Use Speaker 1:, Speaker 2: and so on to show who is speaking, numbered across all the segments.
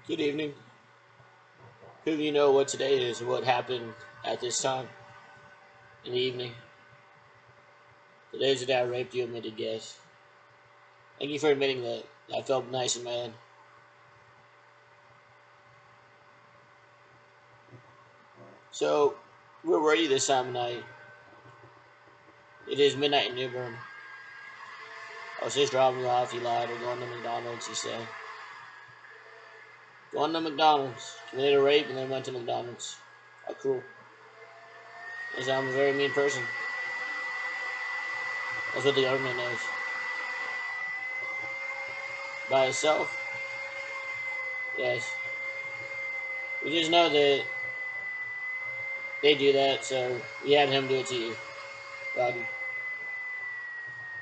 Speaker 1: Good evening. Who do you know what today is and what happened at this time in the evening? Today's the day I raped you, admitted guess. Thank you for admitting that. I felt nice in my head. So, where were you this time of night? It is midnight in New Bern. I was just dropping you off, you lied, or going to McDonald's, you said. Going to McDonald's. Committed a rape and then went to McDonald's. How cruel. Yes, I'm a very mean person. That's what the government knows. By itself? Yes. We just know that they do that, so we had him do it to you, Rodney.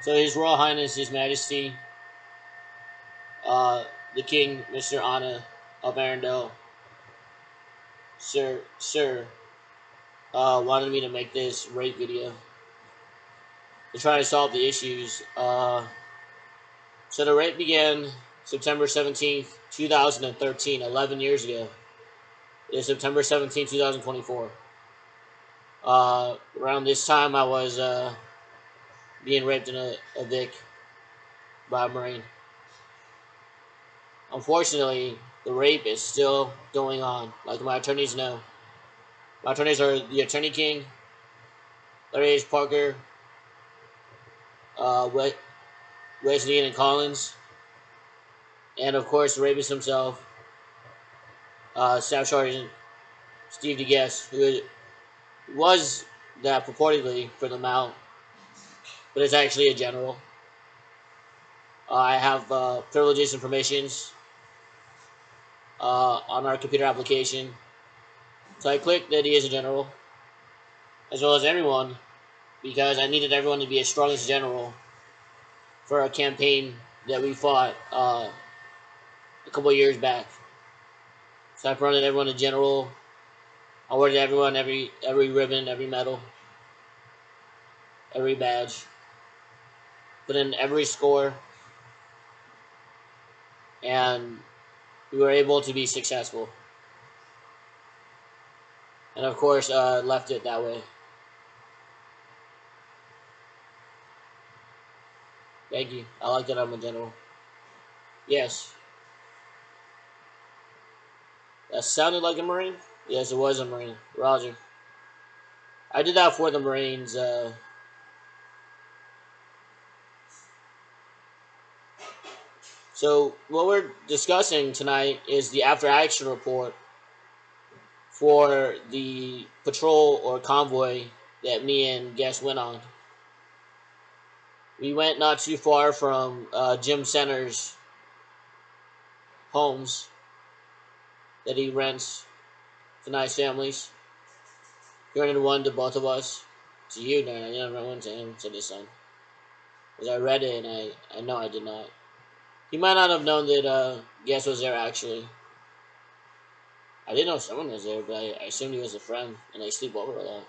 Speaker 1: So His Royal Highness, His Majesty, the King, Mr. Anna of Arendelle, sir, wanted me to make this rape video to try to solve the issues. So the rape began September 17th, 2013, 11 years ago. It is September 17th, 2024. Around this time, I was being raped in a Vic by a Marine. Unfortunately, the rape is still going on, like my attorneys know. My attorneys are the Attorney King, Larry H. Parker, uh, Wesley and Collins, and of course the rapist himself, Staff Sergeant Steve DeGuess, who was that purportedly for the mount, but is actually a general. I have privileges and permissions on our computer application, so I clicked that he is a general, as well as everyone, because I needed everyone to be as strong as a general for a campaign that we fought a couple of years back. So I promoted everyone to general. I awarded everyone every ribbon, every medal, every badge, put in every score, and we were able to be successful. And of course, left it that way. Thank you. I like that I'm a general. Yes. That sounded like a Marine? Yes, it was a Marine. Roger. I did that for the Marines. So, what we're discussing tonight is the after action report for the patrol or convoy that me and Guest went on. We went not too far from Jim Center's homes that he rents to nice families. He rented one to both of us. To you, Darren. I didn't rent one to him, to his son. Because I read it and I know I did not. He might not have known that Guest was there actually. I didn't know someone was there, but I assumed he was a friend and they sleep over a lot.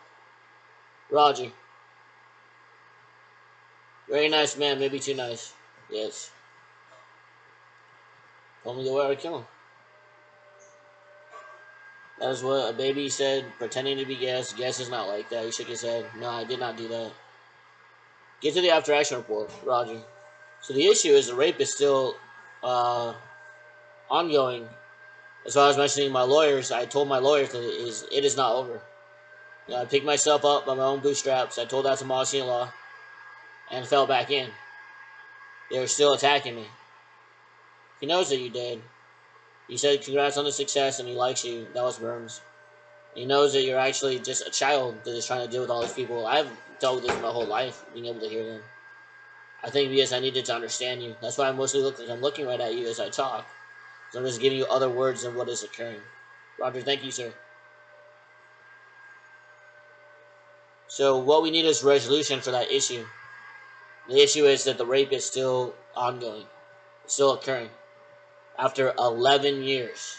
Speaker 1: Roger. Very nice man, maybe too nice. Yes. Told me to wear a kill him. That is what a baby said, pretending to be Guess. Guess is not like that. He shook his head. No, I did not do that. Get to the after action report, Roger. So the issue is the rape is still ongoing. As I was mentioning my lawyers, I told my lawyers that it is not over. You know, I picked myself up by my own bootstraps. I told that to Mossie-in-law and fell back in. They were still attacking me. He knows that you did. He said congrats on the success and he likes you. That was Burns. He knows that you're actually just a child that is trying to deal with all these people. I've dealt with this my whole life, being able to hear them. I think because I needed to understand you. That's why I'm mostly looking. I'm looking right at you as I talk. So I'm just giving you other words than what is occurring. Roger, thank you, sir. So what we need is resolution for that issue. The issue is that the rape is still ongoing. It's still occurring. After 11 years,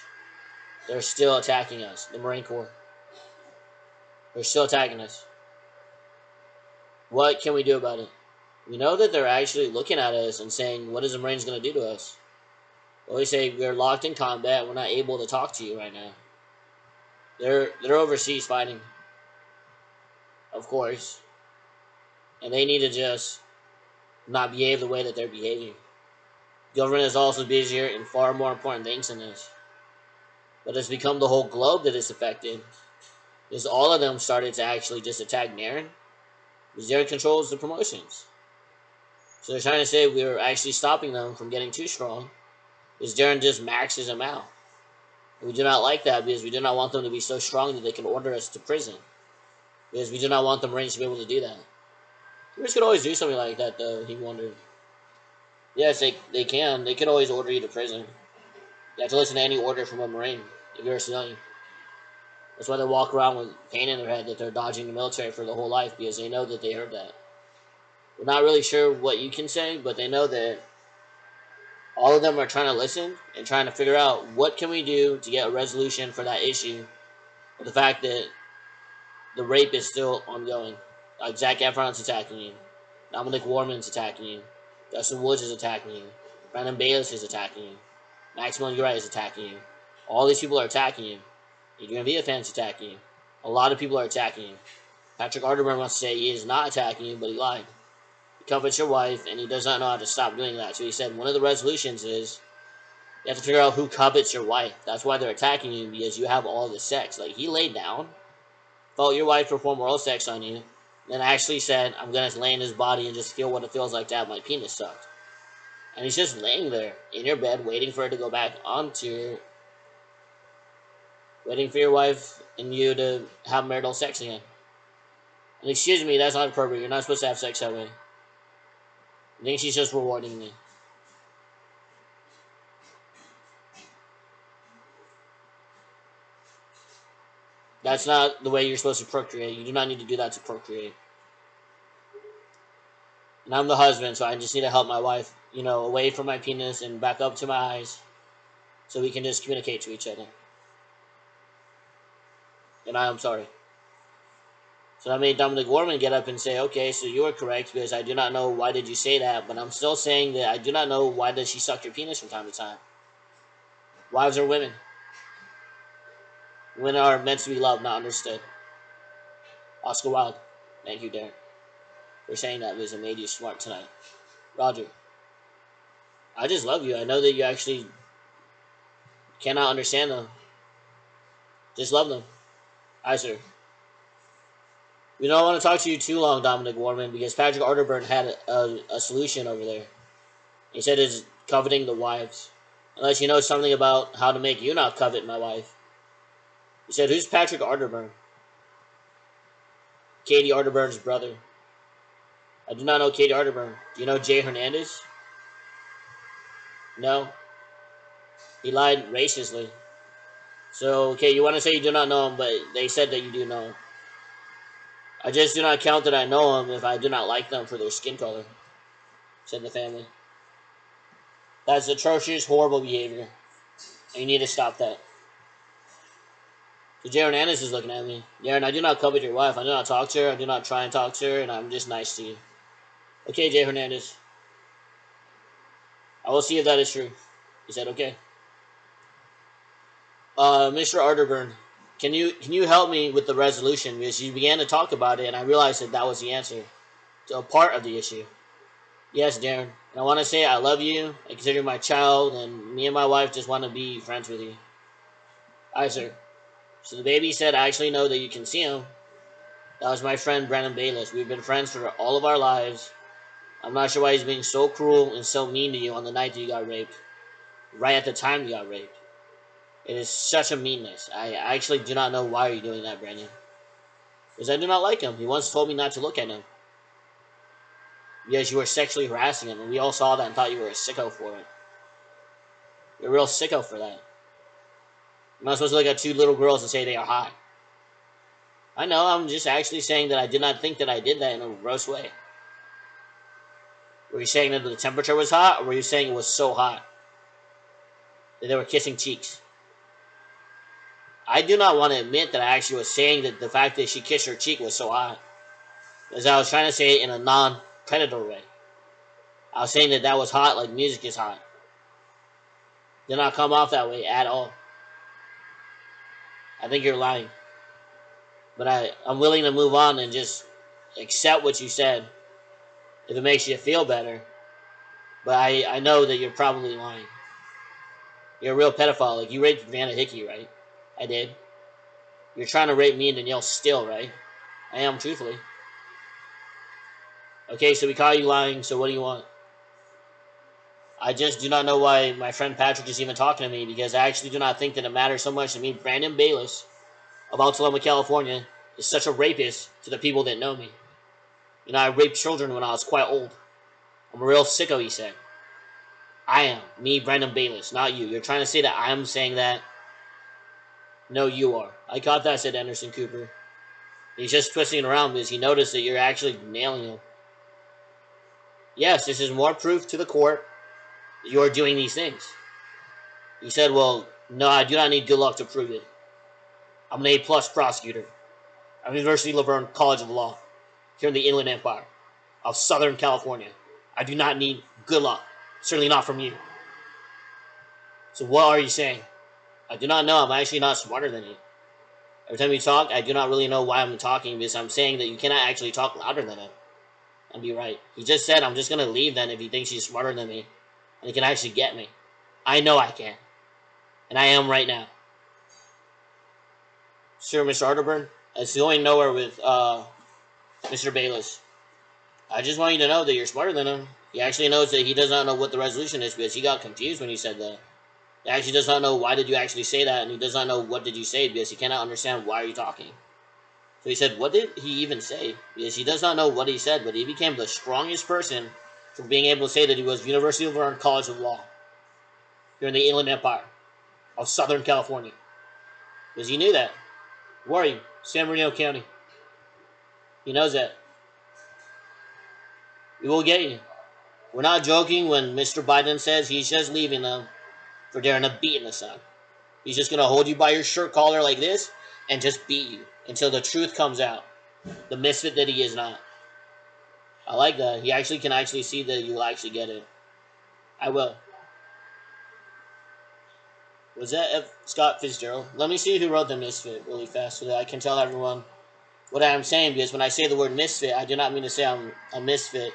Speaker 1: they're still attacking us, the Marine Corps. They're still attacking us. What can we do about it? We know that they're actually looking at us and saying, what is the Marines going to do to us? Well, we say we're locked in combat. We're not able to talk to you right now. They're overseas fighting, of course, and they need to just not behave the way that they're behaving. Government is also busier in far more important things than this. But it's become the whole globe that is affected. Because all of them started to actually just attack Naren. Because Naren controls the promotions. So they're trying to say we were actually stopping them from getting too strong. Because Darren just maxes them out. And we do not like that because we do not want them to be so strong that they can order us to prison. Because we do not want the Marines to be able to do that. Marines could always do something like that, though, he wondered. Yes, they can. They could always order you to prison. You have to listen to any order from a Marine if you're a civilian. That's why they walk around with pain in their head that they're dodging the military for the whole life, because they know that they heard that. We're not really sure what you can say, but they know that all of them are trying to listen and trying to figure out what can we do to get a resolution for that issue. But the fact that the rape is still ongoing. Like Zac Efron's attacking you. Dominic Warman's attacking you. Dustin Woods is attacking you. Brandon Bayless is attacking you. Maximilian Uriah is attacking you. All these people are attacking you. Adrian Villafane's attacking you. A lot of people are attacking you. Patrick Arterburn wants to say he is not attacking you, but he lied. He covets your wife, and he does not know how to stop doing that. So he said one of the resolutions is you have to figure out who covets your wife. That's why they're attacking you, because you have all the sex. Like, he laid down, felt your wife perform oral sex on you, then actually said, I'm going to lay in his body and just feel what it feels like to have my penis sucked. And he's just laying there in your bed waiting for it to go back onto you, waiting for your wife and you to have marital sex again. And excuse me, that's not appropriate. You're not supposed to have sex that way. I think she's just rewarding me. That's not the way you're supposed to procreate. You do not need to do that to procreate. And I'm the husband, so I just need to help my wife, away from my penis and back up to my eyes so we can just communicate to each other. And I am sorry. So that made Dominic Warman get up and say, okay, so you were correct because I do not know why did you say that, but I'm still saying that I do not know why does she suck your penis from time to time. Wives are women. Women are meant to be loved, not understood. Oscar Wilde. Thank you, Darren, for saying that because it made you smart tonight. Roger. I just love you. I know that you actually cannot understand them. Just love them. Hi, sir. We don't want to talk to you too long, Dominic Warman, because Patrick Arterburn had a solution over there. He said it's coveting the wives. Unless you know something about how to make you not covet my wife. He said, who's Patrick Arterburn? Katie Arterburn's brother. I do not know Katie Arterburn. Do you know Jay Hernandez? No. He lied racistly. So, okay, you want to say you do not know him, but they said that you do know him. I just do not count that I know him if I do not like them for their skin color, said the family. That's atrocious, horrible behavior. And you need to stop that. So Jay Hernandez is looking at me. Darren, I do not covet your wife. I do not talk to her. I do not try and talk to her, and I'm just nice to you. Okay, Jay Hernandez. I will see if that is true. He said, okay. Mr. Arterburn, can you help me with the resolution? Because you began to talk about it, and I realized that was the answer to a part of the issue. Yes, Darren. And I want to say I love you. I consider you my child, and me and my wife just want to be friends with you. Hi, sir. So the baby said, I actually know that you can see him. That was my friend Brandon Bayless. We've been friends for all of our lives. I'm not sure why he's being so cruel and so mean to you on the night that you got raped. Right at the time you got raped. It is such a meanness. I actually do not know why you're doing that, Brandon. Because I do not like him. He once told me not to look at him. Because you were sexually harassing him, and we all saw that and thought you were a sicko for it. You're a real sicko for that. You're not supposed to look at two little girls and say they are hot. I know, I'm just actually saying that I did not think that I did that in a gross way. Were you saying that the temperature was hot, or were you saying it was so hot that they were kissing cheeks? I do not want to admit that I actually was saying that the fact that she kissed her cheek was so hot. Because I was trying to say it in a non-predator way. I was saying that was hot like music is hot. Did not come off that way at all. I think you're lying. But I'm willing to move on and just accept what you said if it makes you feel better. But I know that you're probably lying. You're a real pedophile. Like, you raped Vanna Hickey, right? I did. You're trying to rape me and Danielle still, right? I am, truthfully. Okay, so we caught you lying, so what do you want? I just do not know why my friend Patrick is even talking to me, because I actually do not think that it matters so much to me. Brandon Bayless of Altaloma, California, is such a rapist to the people that know me. You know, I raped children when I was quite old. I'm a real sicko, he said. I am. Me, Brandon Bayless, not you. You're trying to say that I'm saying that? No, you are. I caught that, said Anderson Cooper. He's just twisting it around because he noticed that you're actually nailing him. Yes, this is more proof to the court that you're doing these things. He said, well, no, I do not need good luck to prove it. I'm an A-plus prosecutor. I'm University of Laverne College of Law, here in the Inland Empire of Southern California. I do not need good luck. Certainly not from you. So what are you saying? I do not know. I'm actually not smarter than you. Every time you talk, I do not really know why I'm talking, because I'm saying that you cannot actually talk louder than him. And be right. He just said I'm just going to leave then if he thinks he's smarter than me. And he can actually get me. I know I can. And I am right now. Sir, Mr. Arterburn, it's going nowhere with Mr. Bayless. I just want you to know that you're smarter than him. He actually knows that he does not know what the resolution is, because he got confused when he said that. He actually does not know why did you actually say that, and he does not know what did you say, because he cannot understand why are you talking. So he said, what did he even say? Because he does not know what he said, but he became the strongest person for being able to say that he was University of Laverne College of Law here in the Inland Empire of Southern California. Because he knew that. Where are you? San Bernardino County. He knows that. We will get you. We're not joking when Mr. Biden says he's just leaving them for daring to beat in the sun. He's just going to hold you by your shirt collar like this and just beat you until the truth comes out. The misfit that he is not. I like that. He actually can actually see that you will actually get it. I will. Was that F. Scott Fitzgerald? Let me see who wrote the misfit really fast so that I can tell everyone what I'm saying, because when I say the word misfit, I do not mean to say I'm a misfit.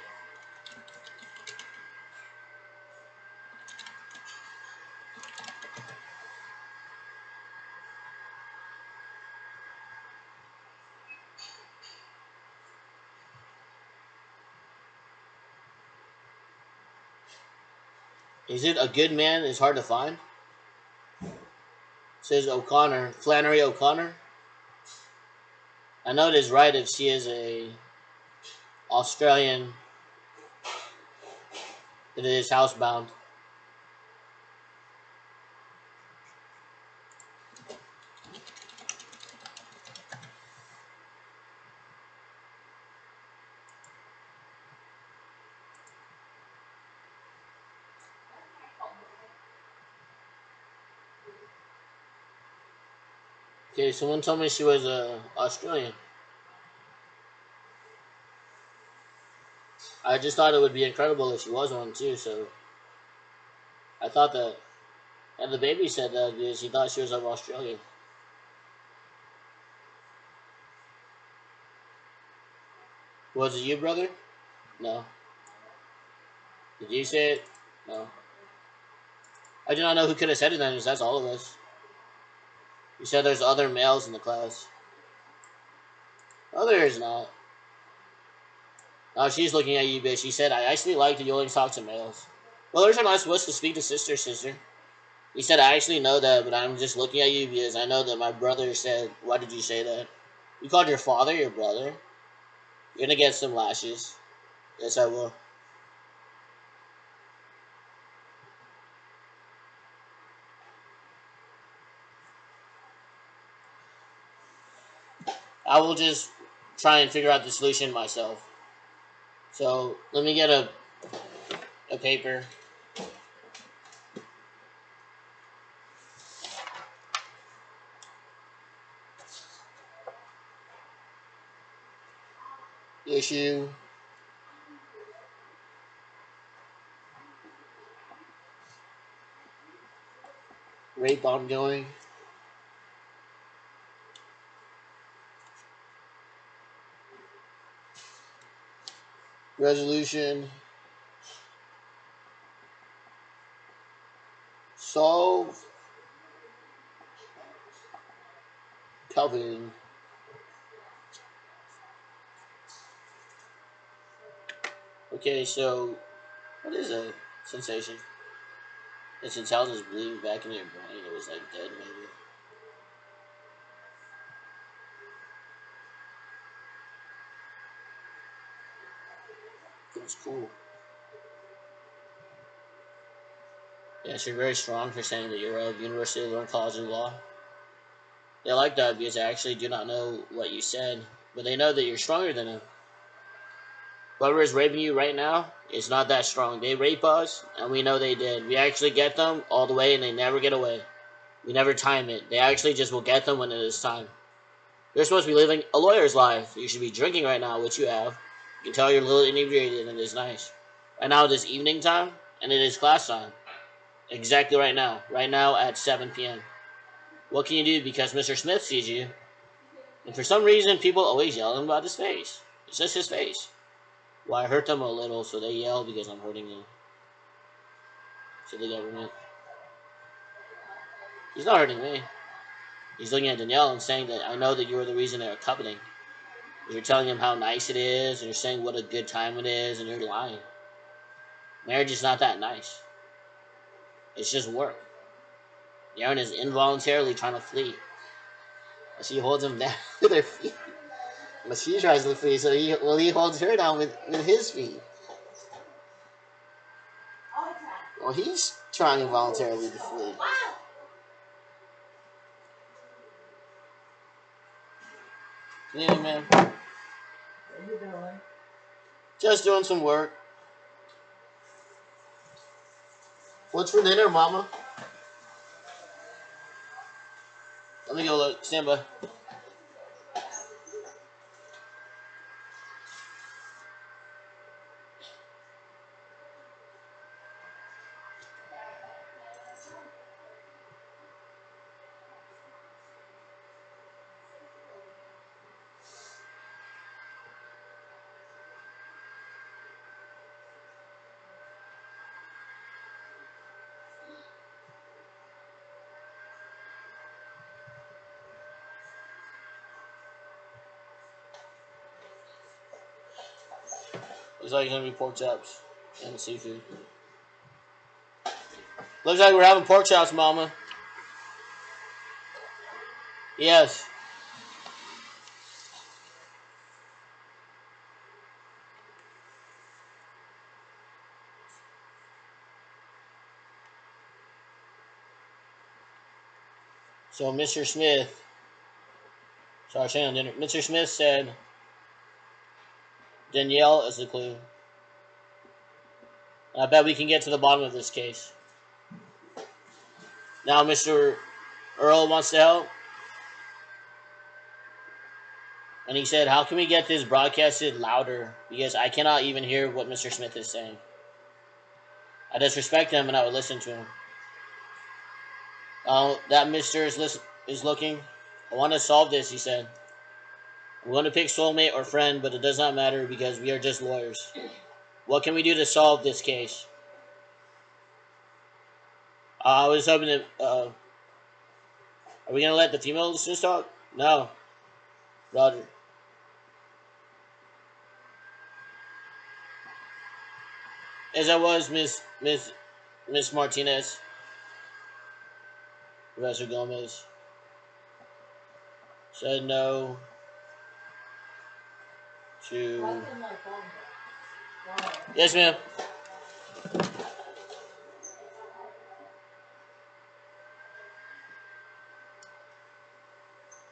Speaker 1: Is it a good man is hard to find? Says O'Connor. Flannery O'Connor. I know it is right if she is a Australian that is housebound. Okay, someone told me she was Australian. I just thought it would be incredible if she was one too, so I thought that, and the baby said that because she thought she was of Australia. Was it you, brother? No. Did you say it? No. I do not know who could have said it then, because that's all of us. You said there's other males in the class. No, there is not. No, she's looking at you, bitch. She said, I actually like that you only talk to males. Well, there's not supposed to speak to sister. He said, I actually know that, but I'm just looking at you because I know that my brother said, why did you say that? You called your father your brother? You're gonna get some lashes. Yes, I will. I will just try and figure out the solution myself. So, let me get a paper. Issue. rape ongoing. Resolution. Solve. Coveting. Okay, so what is a sensation? Its intelligence bleeding back into your brain. It was like dead, maybe. Feels cool. Yes, you're very strong for saying that you're a University of Learn College of Law. They like that because they actually do not know what you said, but they know that you're stronger than them. Whoever is raping you right now is not that strong. They rape us, and we know they did. We actually get them all the way, and they never get away. We never time it. They actually just will get them when it is time. You're supposed to be living a lawyer's life. You should be drinking right now, which you have. You can tell you're a little inebriated, and it is nice. Right now it is evening time, and it is class time. Exactly right now. Right now at 7 p.m. What can you do because Mr. Smith sees you? And for some reason, people always yell about his face. It's just his face. Well, I hurt them a little, so they yell because I'm hurting them. So the government. He's not hurting me. He's looking at Danielle and saying that I know that you are the reason they're coveting. You're telling him how nice it is, and you're saying what a good time it is, and you're lying. Marriage is not that nice. It's just work. Darren is involuntarily trying to flee. She holds him down with her feet. But she tries to flee, so he holds her down with his feet. Well, he's trying involuntarily to flee. Yeah, man.
Speaker 2: What are you doing?
Speaker 1: Just doing some work. What's for dinner, Mama? Let me go look. Stand by. Looks like it's gonna be pork chops and seafood. Looks like we're having pork chops, Mama. Yes. So Mr. Smith, sorry, saying on dinner. Mr. Smith said Danielle is the clue. I bet we can get to the bottom of this case. Now Mr. Earl wants to help. And he said, how can we get this broadcasted louder? Because I cannot even hear what Mr. Smith is saying. I disrespect him and I would listen to him. That Mr. is looking. I want to solve this, he said. I'm going to pick soulmate or friend, but it does not matter because we are just lawyers. What can we do to solve this case? I was hoping to... are we going to let the female listeners talk? No. Roger. As I was, Miss Martinez. Professor Gomez said no to... Yes, ma'am.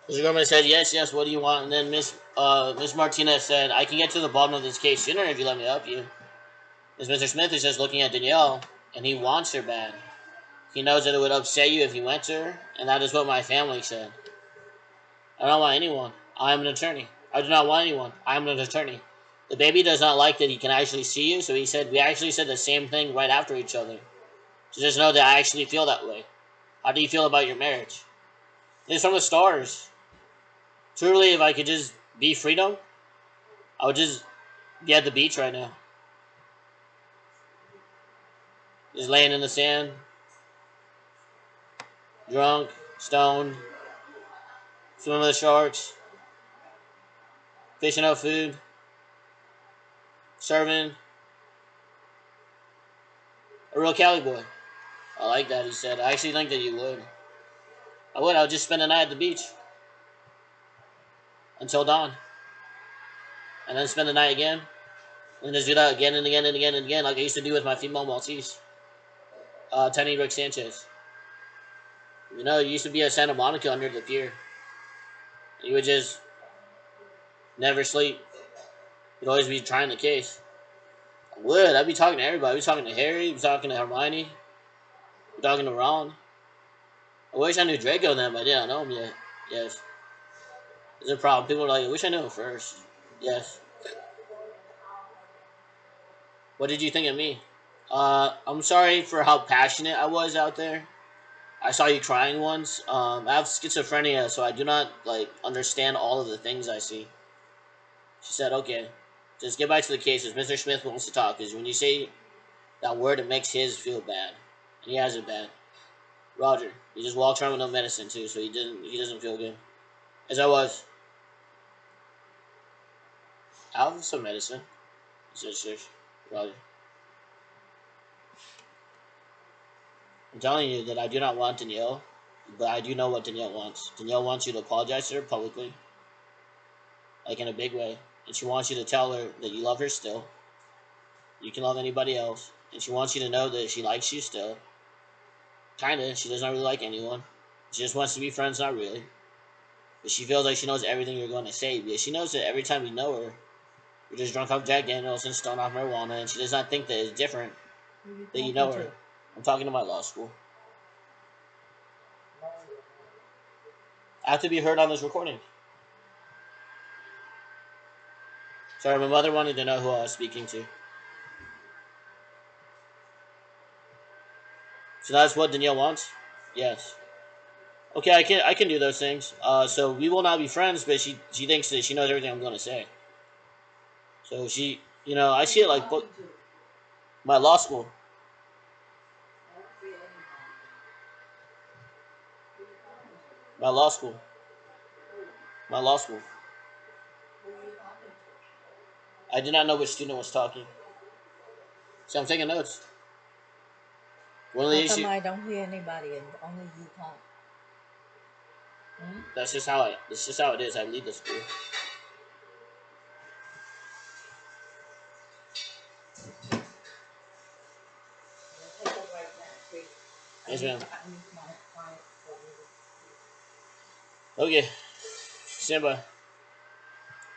Speaker 1: Mr. Gomez said, yes, what do you want? And then Miss Martinez said, I can get to the bottom of this case sooner if you let me help you. As Mr. Smith is just looking at Danielle, and he wants her bad. He knows that it would upset you if you went to her, and that is what my family said. I don't want anyone. I am an attorney. I do not want anyone. I am an attorney. The baby does not like that he can actually see you, so he said, we actually said the same thing right after each other. So just know that I actually feel that way. How do you feel about your marriage? It's from the stars. Truly, if I could just be freedom, I would just be at the beach right now. Just laying in the sand, drunk, stoned, swimming with the sharks, fishing out food, serving, a real Cali boy. I like that, he said. I actually think that you would. I would. I would just spend the night at the beach until dawn. And then spend the night again. And just do that again and again and again and again, like I used to do with my female Maltese, Tiny Rick Sanchez. You know, it used to be at Santa Monica under the pier. You would just never sleep. You'd always be trying the case. I would. I'd be talking to everybody. I'd be talking to Harry. I'd be talking to Hermione. I'd be talking to Ron. I wish I knew Draco then, but I didn't know him yet. Yes. There's a problem. People are like, I wish I knew him first. Yes. What did you think of me? I'm sorry for how passionate I was out there. I saw you crying once. I have schizophrenia, so I do not understand all of the things I see. She said, "Okay, just get back to the cases. Mr. Smith wants to talk because when you say that word, it makes his feel bad, and he has it bad." Roger, he just walks around with no medicine too, so he doesn't feel good. As I was, I have some medicine. He said, "Sure, Roger." I'm telling you that I do not want Danielle, but I do know what Danielle wants. Danielle wants you to apologize to her publicly, like in a big way, and she wants you to tell her that you love her still. You can love anybody else, and she wants you to know that she likes you still. Kinda. She doesn't really like anyone. She just wants to be friends, not really. But she feels like she knows everything you're going to say because she knows that every time you know her, you're just drunk off Jack Daniels and stoned off marijuana, and she does not think that it's different that you know her. I'm talking to my law school. I have to be heard on this recording. Sorry, my mother wanted to know who I was speaking to. So that's what Danielle wants? Yes. Okay, I can do those things. So we will not be friends, but she thinks that she knows everything I'm going to say. So I see it like my law school. My law school. My law school. I did not know which student was talking. So I'm taking notes. One of the
Speaker 2: How come
Speaker 1: issues.
Speaker 2: I don't hear anybody and only you talk? Hmm?
Speaker 1: That's just how it is. I leave the school.
Speaker 2: Take a break now, please.
Speaker 1: Yes, ma'am.
Speaker 2: I need my client for you.
Speaker 1: Okay. Stand by.